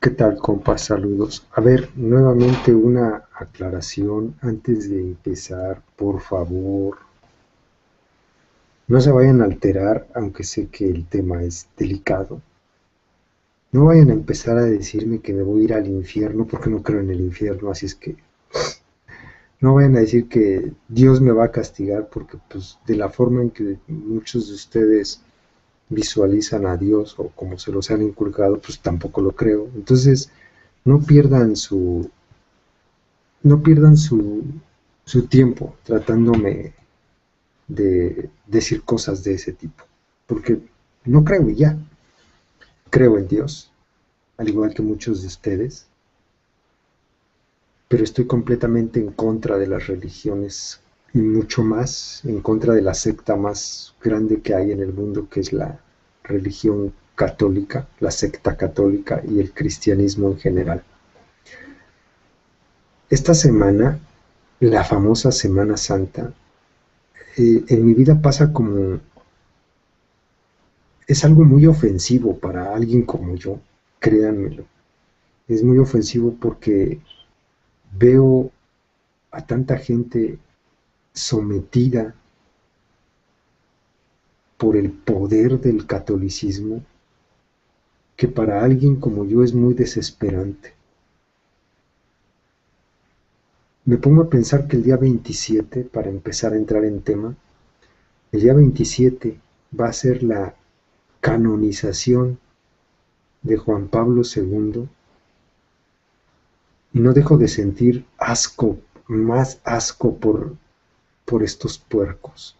¿Qué tal, compas? Saludos. A ver, nuevamente una aclaración antes de empezar, por favor. No se vayan a alterar, aunque sé que el tema es delicado. No vayan a empezar a decirme que me voy a ir al infierno porque no creo en el infierno, así es que no vayan a decir que Dios me va a castigar porque pues de la forma en que muchos de ustedes visualizan a Dios o como se los han inculcado, pues tampoco lo creo. Entonces, no pierdan su no pierdan su tiempo tratándome de decir cosas de ese tipo, porque no creo y ya, creo en Dios, al igual que muchos de ustedes, pero estoy completamente en contra de las religiones y mucho más en contra de la secta más grande que hay en el mundo, que es la religión católica, la secta católica y el cristianismo en general. Esta semana, la famosa Semana Santa, en mi vida pasa como es algo muy ofensivo para alguien como yo, créanmelo. Es muy ofensivo porque veo a tanta gente sometida por el poder del catolicismo que para alguien como yo es muy desesperante. Me pongo a pensar que el día 27, para empezar a entrar en tema, el día 27 va a ser la canonización de Juan Pablo II y no dejo de sentir asco, más asco por estos puercos.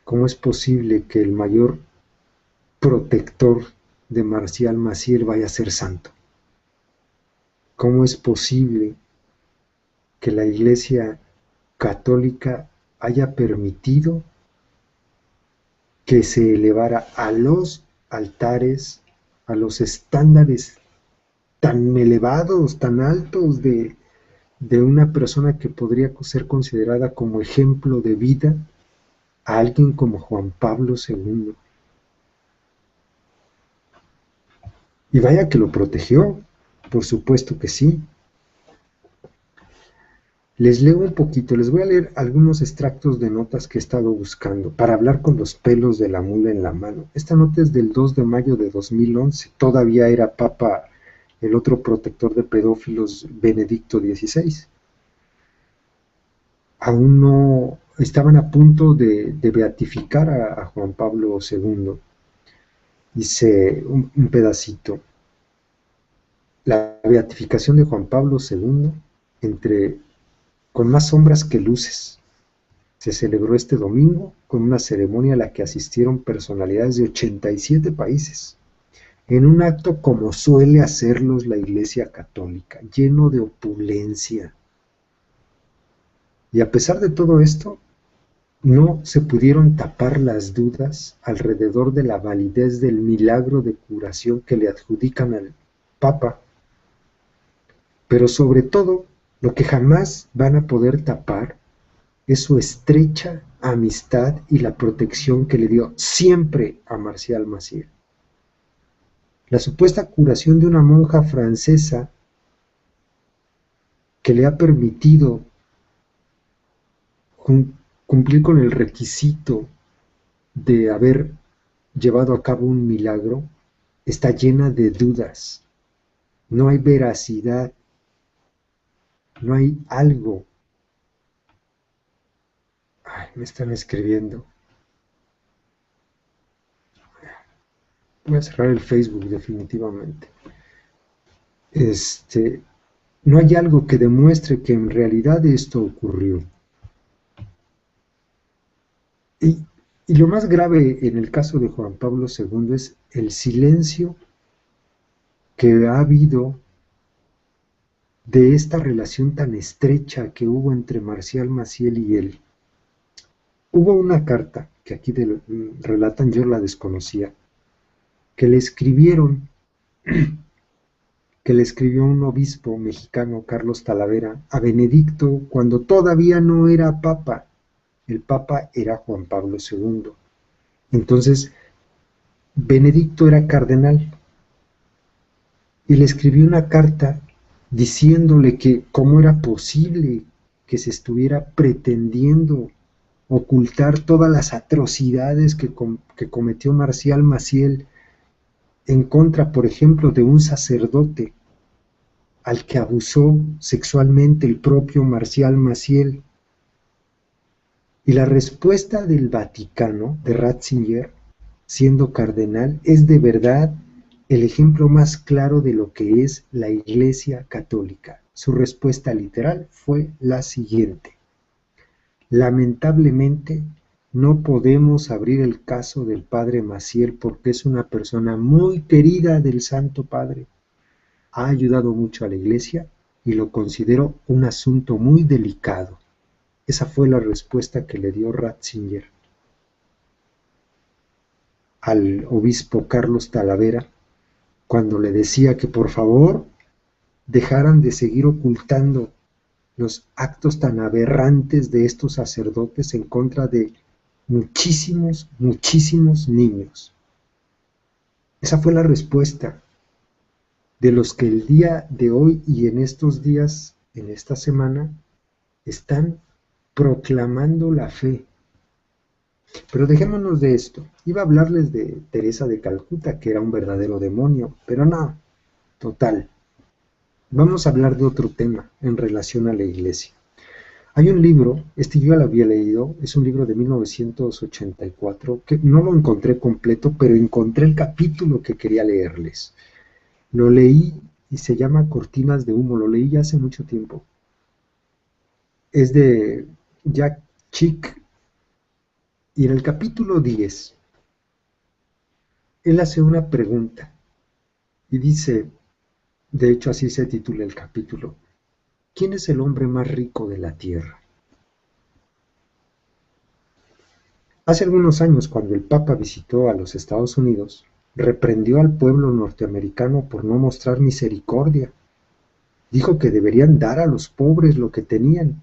¿Cómo es posible que el mayor protector de Marcial Maciel vaya a ser santo? ¿Cómo es posible que la Iglesia Católica haya permitido que se elevara a los altares, a los estándares tan elevados, tan altos de una persona que podría ser considerada como ejemplo de vida, a alguien como Juan Pablo II? Y vaya que lo protegió, por supuesto que sí. Les leo un poquito, les voy a leer algunos extractos de notas que he estado buscando para hablar con los pelos de la mula en la mano. Esta nota es del 2 de mayo de 2011, todavía era papa el otro protector de pedófilos, Benedicto XVI. Aún no estaban a punto de beatificar a Juan Pablo II. Dice un pedacito. La beatificación de Juan Pablo II, entre con más sombras que luces, se celebró este domingo con una ceremonia a la que asistieron personalidades de 87 países, en un acto como suele hacerlos la Iglesia Católica, lleno de opulencia. Y a pesar de todo esto, no se pudieron tapar las dudas alrededor de la validez del milagro de curación que le adjudican al Papa. Pero sobre todo, lo que jamás van a poder tapar es su estrecha amistad y la protección que le dio siempre a Marcial Maciel. La supuesta curación de una monja francesa que le ha permitido cumplir con el requisito de haber llevado a cabo un milagro está llena de dudas. No hay veracidad, no hay algo. Ay, me están escribiendo. Voy a cerrar el Facebook definitivamente. No hay algo que demuestre que en realidad esto ocurrió. Y, y lo más grave en el caso de Juan Pablo II es el silencio que ha habido de esta relación tan estrecha que hubo entre Marcial Maciel y él. Hubo una carta que aquí relatan, yo la desconocía, que le escribieron, que le escribió un obispo mexicano, Carlos Talavera, a Benedicto cuando todavía no era papa. El papa era Juan Pablo II. Entonces, Benedicto era cardenal. y le escribió una carta diciéndole que cómo era posible que se estuviera pretendiendo ocultar todas las atrocidades que cometió Marcial Maciel en contra, por ejemplo, de un sacerdote al que abusó sexualmente el propio Marcial Maciel. Y la respuesta del Vaticano, de Ratzinger, siendo cardenal, es de verdad el ejemplo más claro de lo que es la Iglesia Católica. Su respuesta literal fue la siguiente: lamentablemente, no podemos abrir el caso del padre Maciel porque es una persona muy querida del Santo Padre. Ha ayudado mucho a la Iglesia y lo considero un asunto muy delicado. Esa fue la respuesta que le dio Ratzinger al obispo Carlos Talavera cuando le decía que por favor dejaran de seguir ocultando los actos tan aberrantes de estos sacerdotes en contra de muchísimos, muchísimos niños. Esa fue la respuesta de los que el día de hoy y en estos días, en esta semana, están proclamando la fe. Pero dejémonos de esto. Iba a hablarles de Teresa de Calcuta, que era un verdadero demonio, pero no, total. Vamos a hablar de otro tema en relación a la Iglesia. Hay un libro, este yo ya lo había leído, es un libro de 1984, que no lo encontré completo, pero encontré el capítulo que quería leerles. Lo leí y se llama Cortinas de Humo, lo leí ya hace mucho tiempo. Es de Jack Chick, y en el capítulo 10, él hace una pregunta y dice, de hecho así se titula el capítulo: ¿quién es el hombre más rico de la tierra? Hace algunos años, cuando el Papa visitó a los Estados Unidos, reprendió al pueblo norteamericano por no mostrar misericordia. Dijo que deberían dar a los pobres lo que tenían,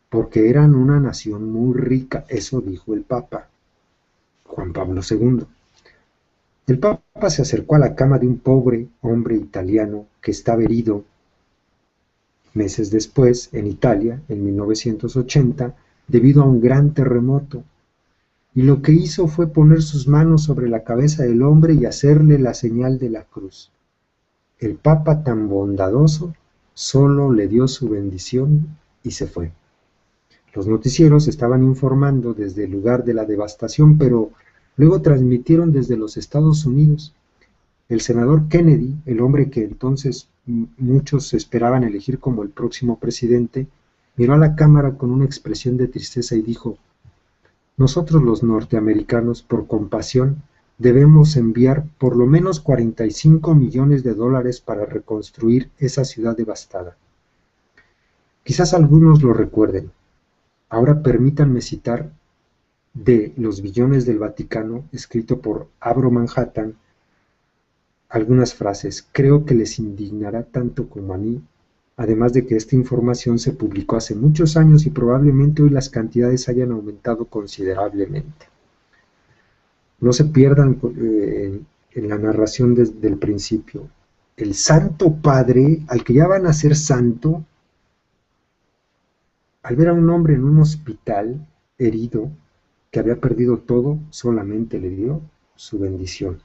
porque eran una nación muy rica. Eso dijo el Papa Juan Pablo II. El Papa se acercó a la cama de un pobre hombre italiano que estaba herido. Meses después, en Italia, en 1980, debido a un gran terremoto, y lo que hizo fue poner sus manos sobre la cabeza del hombre y hacerle la señal de la cruz. El Papa, tan bondadoso, solo le dio su bendición y se fue. Los noticieros estaban informando desde el lugar de la devastación, pero luego transmitieron desde los Estados Unidos. El senador Kennedy, el hombre que entonces muchos esperaban elegir como el próximo presidente, miró a la cámara con una expresión de tristeza y dijo: nosotros los norteamericanos, por compasión, debemos enviar por lo menos 45 millones de dólares para reconstruir esa ciudad devastada. Quizás algunos lo recuerden. Ahora permítanme citar de Los billones del Vaticano, escrito por Abro Manhattan, algunas frases. Creo que les indignará tanto como a mí, además de que esta información se publicó hace muchos años y probablemente hoy las cantidades hayan aumentado considerablemente. No se pierdan en la narración desde el principio. El Santo Padre, al que ya van a ser santo, al ver a un hombre en un hospital herido, que había perdido todo, solamente le dio su bendición.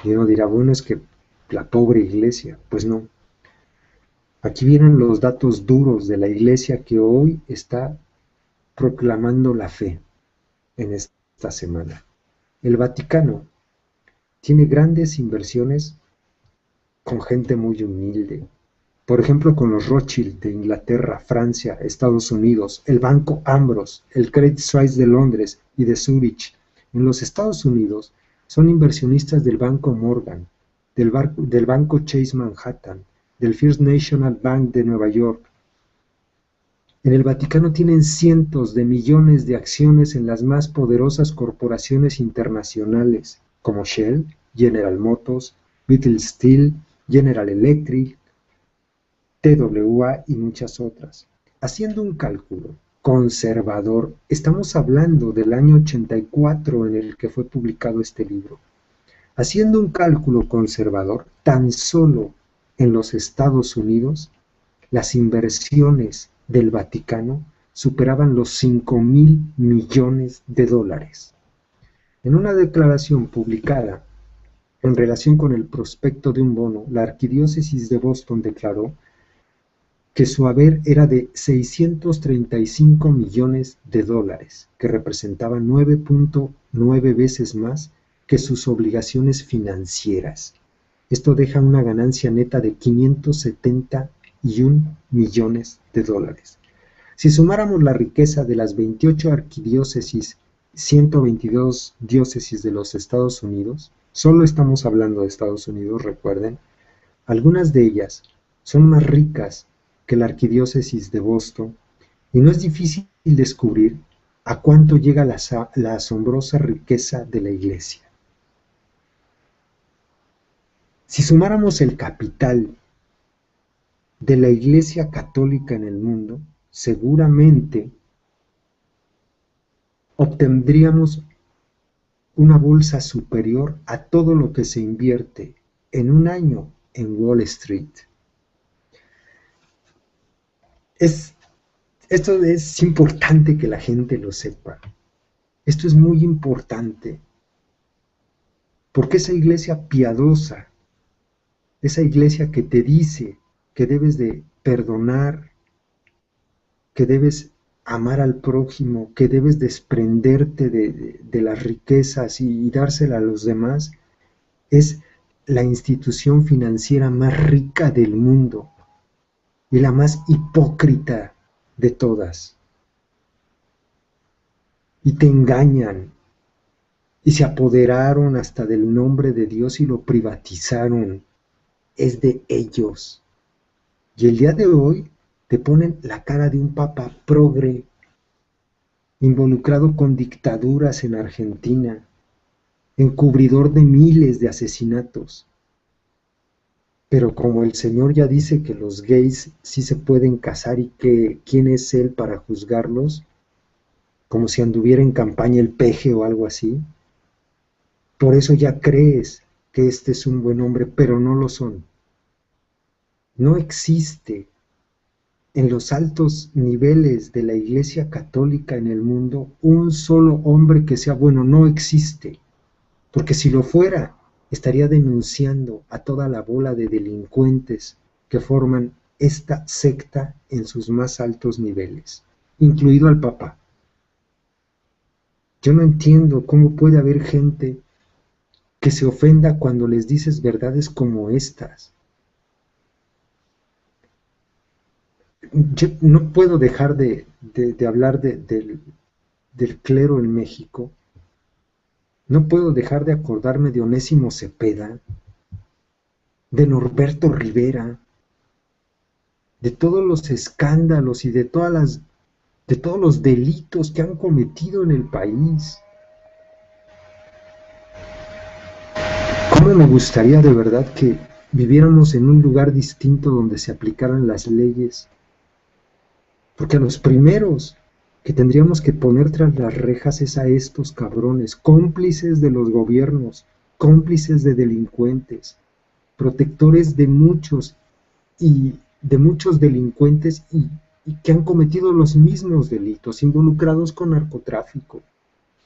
Y uno dirá, bueno, es que la pobre iglesia. Pues no. Aquí vienen los datos duros de la iglesia que hoy está proclamando la fe en esta semana. El Vaticano tiene grandes inversiones con gente muy humilde. Por ejemplo, con los Rothschild de Inglaterra, Francia, Estados Unidos, el Banco Ambros, el Credit Suisse de Londres y de Zurich. En los Estados Unidos son inversionistas del Banco Morgan, del Banco Chase Manhattan, del First National Bank de Nueva York. En el Vaticano tienen cientos de millones de acciones en las más poderosas corporaciones internacionales, como Shell, General Motors, Beatles Steel, General Electric, TWA y muchas otras. Haciendo un cálculo conservador, estamos hablando del año 84 en el que fue publicado este libro. Haciendo un cálculo conservador, tan solo en los Estados Unidos, las inversiones del Vaticano superaban los 5.000 millones de dólares. En una declaración publicada en relación con el prospecto de un bono, la Arquidiócesis de Boston declaró que su haber era de 635 millones de dólares, que representaba 9.9 veces más que sus obligaciones financieras. Esto deja una ganancia neta de 571 millones de dólares. Si sumáramos la riqueza de las 28 arquidiócesis, 122 diócesis de los Estados Unidos, solo estamos hablando de Estados Unidos, recuerden, algunas de ellas son más ricas que la arquidiócesis de Boston, y no es difícil descubrir a cuánto llega la asombrosa riqueza de la Iglesia. Si sumáramos el capital de la Iglesia Católica en el mundo, seguramente obtendríamos una bolsa superior a todo lo que se invierte en un año en Wall Street. Esto es importante que la gente lo sepa. Esto es muy importante. Porque esa iglesia piadosa, esa iglesia que te dice que debes de perdonar, que debes amar al prójimo, que debes desprenderte de las riquezas y dársela a los demás, es la institución financiera más rica del mundo y la más hipócrita de todas. Y te engañan, y se apoderaron hasta del nombre de Dios y lo privatizaron. Es de ellos. Y el día de hoy te ponen la cara de un papa progre, involucrado con dictaduras en Argentina, encubridor de miles de asesinatos. Pero como el Señor ya dice que los gays sí se pueden casar y que quién es Él para juzgarlos, como si anduviera en campaña el peje o algo así, por eso ya crees que este es un buen hombre, pero no lo son. No existe en los altos niveles de la Iglesia Católica en el mundo un solo hombre que sea bueno, no existe. Porque si lo fuera, estaría denunciando a toda la bola de delincuentes que forman esta secta en sus más altos niveles, incluido al Papa. Yo no entiendo cómo puede haber gente que se ofenda cuando les dices verdades como estas. Yo no puedo dejar de hablar del clero en México. No puedo dejar de acordarme de Onésimo Cepeda, de Norberto Rivera, de todos los escándalos y de todos los delitos que han cometido en el país. ¿Cómo me gustaría de verdad que viviéramos en un lugar distinto donde se aplicaran las leyes? Porque a los primeros que tendríamos que poner tras las rejas es a estos cabrones, cómplices de los gobiernos, cómplices de delincuentes, protectores de muchos delincuentes y que han cometido los mismos delitos, involucrados con narcotráfico,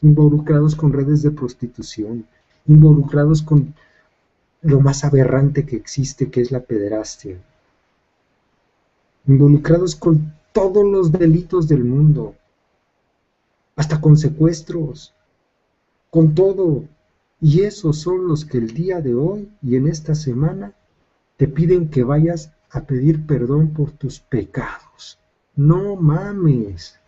involucrados con redes de prostitución, involucrados con lo más aberrante que existe, que es la pederastia, involucrados con todos los delitos del mundo, hasta con secuestros, con todo. Y esos son los que el día de hoy y en esta semana te piden que vayas a pedir perdón por tus pecados. No mames.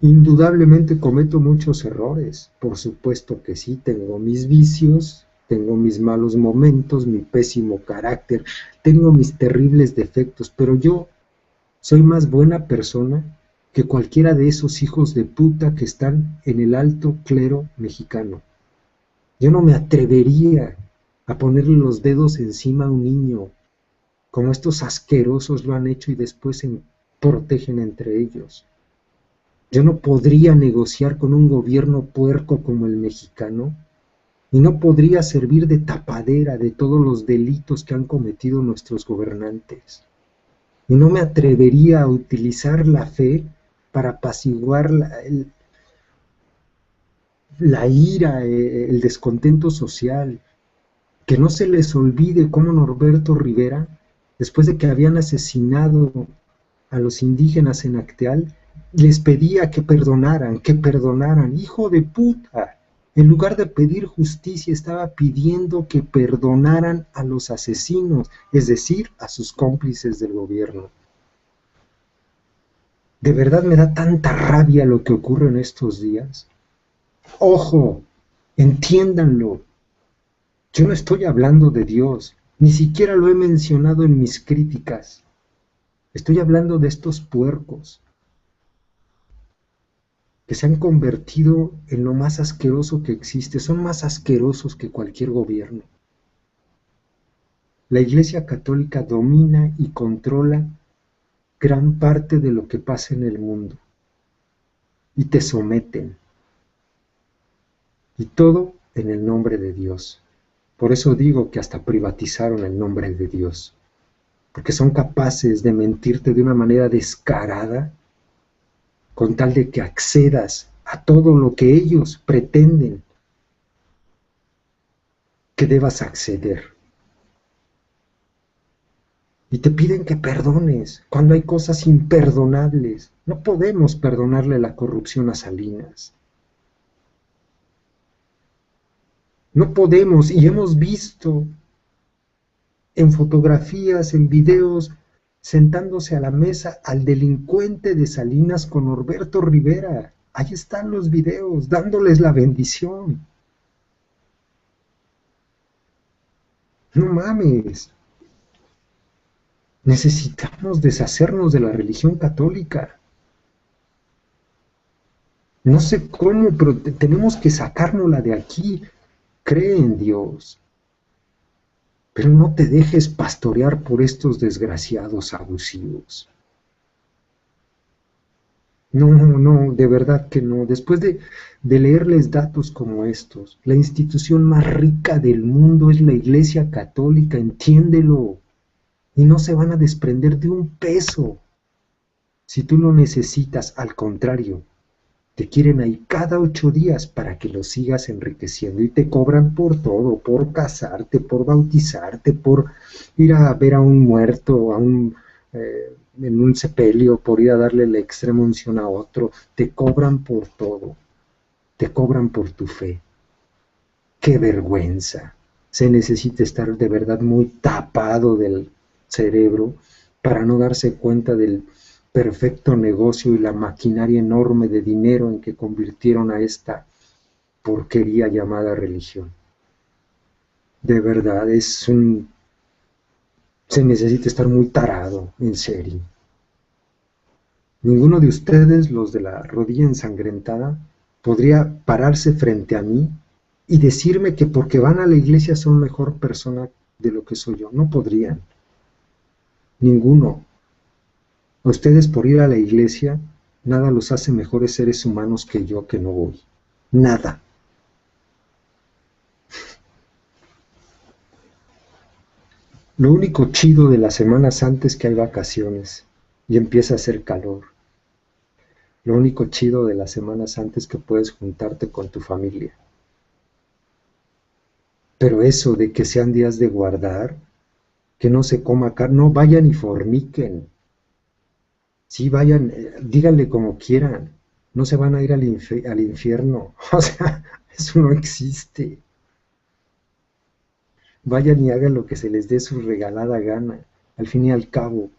Indudablemente cometo muchos errores, por supuesto que sí, tengo mis vicios, tengo mis malos momentos, mi pésimo carácter, tengo mis terribles defectos, pero yo soy más buena persona que cualquiera de esos hijos de puta que están en el alto clero mexicano. Yo no me atrevería a ponerle los dedos encima a un niño, como estos asquerosos lo han hecho y después se protegen entre ellos. Yo no podría negociar con un gobierno puerco como el mexicano y no podría servir de tapadera de todos los delitos que han cometido nuestros gobernantes. Y no me atrevería a utilizar la fe para apaciguar la ira, el descontento social. Que no se les olvide cómo Norberto Rivera, después de que habían asesinado a los indígenas en Acteal, les pedía que perdonaran, hijo de puta. En lugar de pedir justicia, estaba pidiendo que perdonaran a los asesinos, es decir, a sus cómplices del gobierno. De verdad me da tanta rabia lo que ocurre en estos días. Ojo, entiéndanlo. Yo no estoy hablando de Dios, ni siquiera lo he mencionado en mis críticas. Estoy hablando de estos puercos que se han convertido en lo más asqueroso que existe. Son más asquerosos que cualquier gobierno. La Iglesia Católica domina y controla gran parte de lo que pasa en el mundo y te someten. Y todo en el nombre de Dios. Por eso digo que hasta privatizaron el nombre de Dios, porque son capaces de mentirte de una manera descarada con tal de que accedas a todo lo que ellos pretenden que debas acceder. Y te piden que perdones cuando hay cosas imperdonables. No podemos perdonarle la corrupción a Salinas. No podemos, y hemos visto en fotografías, en videos, sentándose a la mesa al delincuente de Salinas con Norberto Rivera. Ahí están los videos, dándoles la bendición. No mames. Necesitamos deshacernos de la religión católica. No sé cómo, pero tenemos que sacárnosla de aquí. Cree en Dios, pero no te dejes pastorear por estos desgraciados abusivos. No, no, de verdad que no. Después de leerles datos como estos, la institución más rica del mundo es la Iglesia Católica, entiéndelo. Y no se van a desprender de un peso. Si tú lo necesitas, al contrario, te quieren ahí cada 8 días para que lo sigas enriqueciendo y te cobran por todo, por casarte, por bautizarte, por ir a ver a un muerto, en un sepelio, por ir a darle la extrema unción a otro. Te cobran por todo, te cobran por tu fe. ¡Qué vergüenza! Se necesita estar de verdad muy tapado del cerebro para no darse cuenta del perfecto negocio y la maquinaria enorme de dinero en que convirtieron a esta porquería llamada religión. De verdad, se necesita estar muy tarado, en serio. Ninguno de ustedes, los de la rodilla ensangrentada, podría pararse frente a mí y decirme que porque van a la iglesia son mejor persona de lo que soy yo. No podrían. Ninguno. A ustedes por ir a la iglesia, nada los hace mejores seres humanos que yo que no voy. Nada. Lo único chido de la Semana Santa es que hay vacaciones y empieza a hacer calor. Lo único chido de la Semana Santa es que puedes juntarte con tu familia. Pero eso de que sean días de guardar, que no se coma carne, no vayan y forniquen. Sí, vayan, díganle como quieran, no se van a ir al infierno. O sea, eso no existe. Vayan y hagan lo que se les dé su regalada gana. Al fin y al cabo,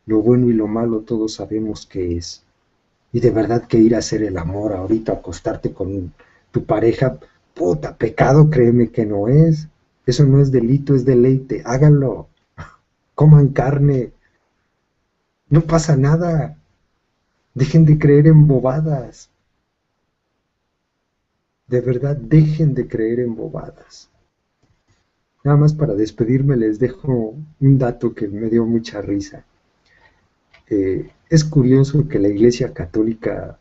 lo bueno y lo malo todos sabemos qué es. Y de verdad que ir a hacer el amor ahorita, acostarte con tu pareja, puta, pecado, créeme que no es. Eso no es delito, es deleite. Háganlo. Coman carne. No pasa nada. Dejen de creer en bobadas. De verdad, dejen de creer en bobadas. Nada más para despedirme les dejo un dato que me dio mucha risa. Es curioso que la Iglesia Católica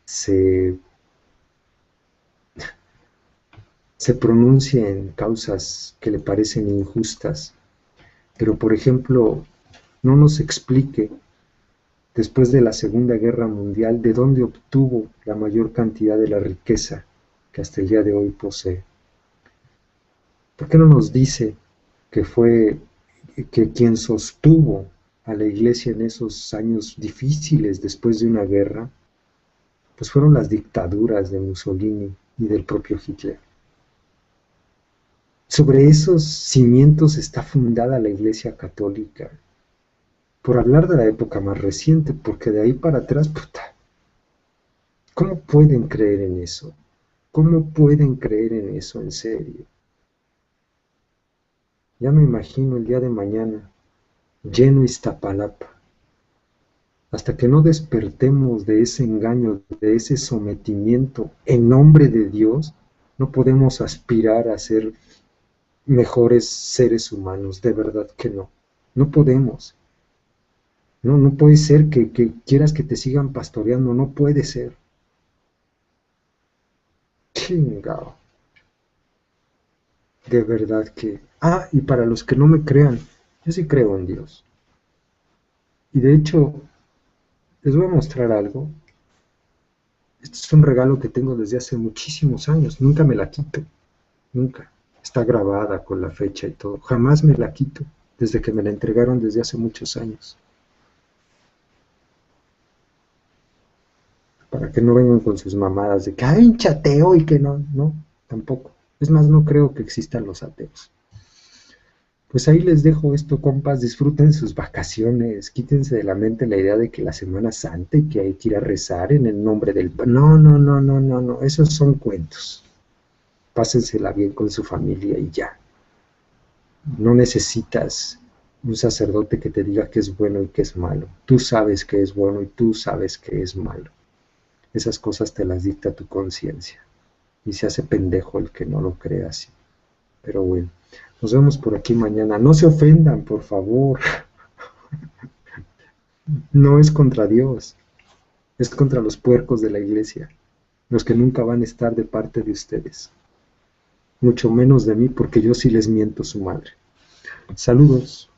se, se pronuncie en causas que le parecen injustas, pero por ejemplo, no nos explique después de la Segunda Guerra Mundial de dónde obtuvo la mayor cantidad de la riqueza que hasta el día de hoy posee. ¿Por qué no nos dice que fue que quien sostuvo a la iglesia en esos años difíciles después de una guerra, pues fueron las dictaduras de Mussolini y del propio Hitler? Sobre esos cimientos está fundada la Iglesia Católica. Por hablar de la época más reciente, porque de ahí para atrás, puta, ¿cómo pueden creer en eso? ¿Cómo pueden creer en eso en serio? Ya me imagino el día de mañana, lleno Iztapalapa. Hasta que no despertemos de ese engaño, de ese sometimiento en nombre de Dios, no podemos aspirar a ser mejores seres humanos, de verdad que no. No podemos. No, no puede ser que quieras que te sigan pastoreando, no puede ser. Chingao. De verdad que... Ah, y para los que no me crean, yo sí creo en Dios. Y de hecho, les voy a mostrar algo. Este es un regalo que tengo desde hace muchísimos años. Nunca me la quito. Nunca. Está grabada con la fecha y todo. Jamás me la quito. Desde que me la entregaron desde hace muchos años. Para que no vengan con sus mamadas de que hay un chateo y que no. No, tampoco. Es más, no creo que existan los ateos. Pues ahí les dejo esto, compas, disfruten sus vacaciones, quítense de la mente la idea de que la Semana Santa y que hay que ir a rezar en el nombre del... No, no, no, no, no, no, esos son cuentos. Pásensela bien con su familia y ya. No necesitas un sacerdote que te diga qué es bueno y qué es malo. Tú sabes qué es bueno y tú sabes qué es malo. Esas cosas te las dicta tu conciencia. Y se hace pendejo el que no lo crea así. Pero bueno. Nos vemos por aquí mañana. No se ofendan, por favor. No es contra Dios. Es contra los puercos de la iglesia. Los que nunca van a estar de parte de ustedes. Mucho menos de mí porque yo sí les miento su madre. Saludos.